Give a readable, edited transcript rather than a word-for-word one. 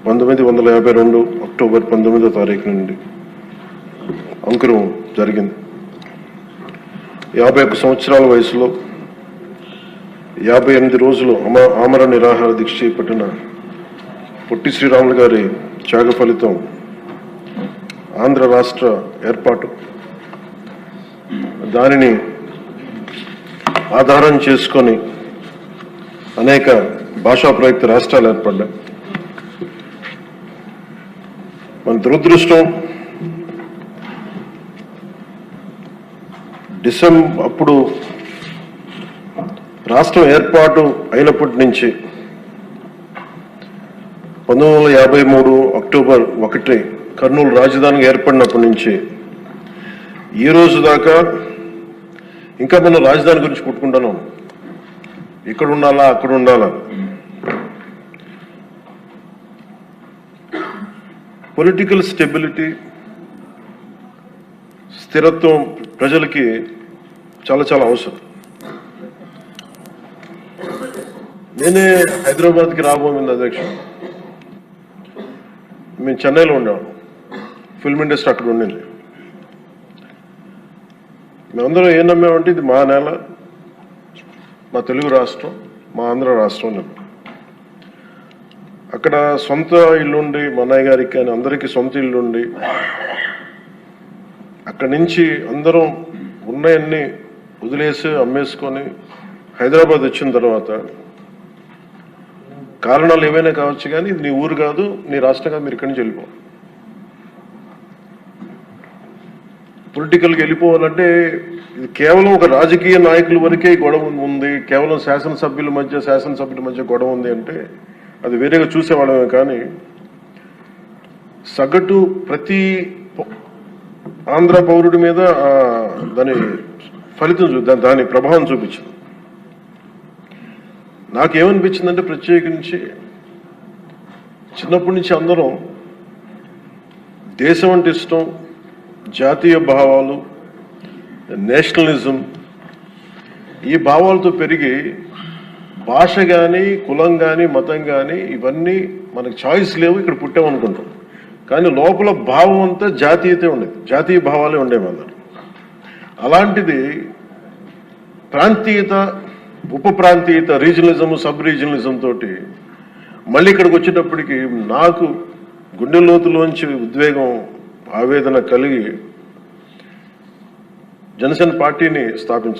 1952 October 19వ తారీఖు నుండి అంకురం జరిగింది. 51 సంవత్సరాల వయసులో 58 రోజులు ఆమర నిరాహార దీక్ష చేపట్టిన పొట్టి శ్రీరాములు గారి త్యాగ ఫలితం ఆంధ్ర రాష్ట్ర ఏర్పాటు. దానిని ఆధారం చేసుకొని అనేక భాషా ప్రయుక్త రాష్ట్రాలు ఏర్పడ్డాయి. మన దురదృష్టం, అప్పుడు రాష్ట్రం ఏర్పాటు అయినప్పటి నుంచి 1953 అక్టోబర్ 1 కర్నూలు రాజధానిగా ఏర్పడినప్పటి నుంచి ఈ రోజు దాకా ఇంకా మనం రాజధాని గురించి కొట్టుకుంటున్నాం. ఇక్కడ ఉండాలా, అక్కడ ఉండాలా. పొలిటికల్ స్టెబిలిటీ, స్థిరత్వం ప్రజలకి చాలా చాలా అవసరం. నేనే హైదరాబాద్కి రాబోయింది అధ్యక్ష. మేము చెన్నైలో ఉండేవాళ్ళం. ఫిల్మ్ ఇండస్ట్రీ అక్కడ ఉండింది. మేమందరం ఏం నమ్మామంటే ఇది మా నేల, మా తెలుగు రాష్ట్రం, మా ఆంధ్ర రాష్ట్రం. అక్కడ సొంత ఇల్లుండి, మా అన్నయ్య గారికి కానీ అందరికీ సొంత ఇల్లుండి, అక్కడి నుంచి అందరం ఉన్నాయన్నీ వదిలేసి అమ్మేసుకొని హైదరాబాద్ వచ్చిన తర్వాత కారణాలు ఏవైనా కావచ్చు, కానీ ఇది నీ ఊరు కాదు, నీ రాష్ట్రం కాదు, మీరు ఇక్కడి నుంచి వెళ్ళిపో. పొలిటికల్గా వెళ్ళిపోవాలంటే ఇది కేవలం ఒక రాజకీయ నాయకుల వరకే గొడవ ఉంది, కేవలం శాసనసభ్యుల మధ్య గొడవ ఉంది అంటే అది వేరేగా చూసేవాళ్ళమే. కానీ సగటు ప్రతి ఆంధ్ర పౌరుడి మీద దాని ఫలితం దాని ప్రభావం చూపించింది. నాకేమనిపించిందంటే, ప్రత్యేకించి చిన్నప్పటి నుంచి అందరం దేశం అంటే ఇష్టం, జాతీయ భావాలు, నేషనలిజం, ఈ భావాలతో పెరిగి భాష కానీ, కులం కానీ, మతం కానీ ఇవన్నీ మనకు చాయిస్ లేవు, ఇక్కడ పుట్టామనుకుంటాం. కానీ లోపల భావం అంతా జాతీయతే ఉండేది, జాతీయ భావాలే ఉండేవి అందరు. అలాంటిది ప్రాంతీయత, ఉప ప్రాంతీయత, రీజనలిజం, సబ్ రీజనలిజం తోటి మళ్ళీ ఇక్కడికి వచ్చేటప్పటికి నాకు గుండె లోతులోంచి ఉద్వేగం, ఆవేదన కలిగి జనసేన పార్టీని స్థాపించారు.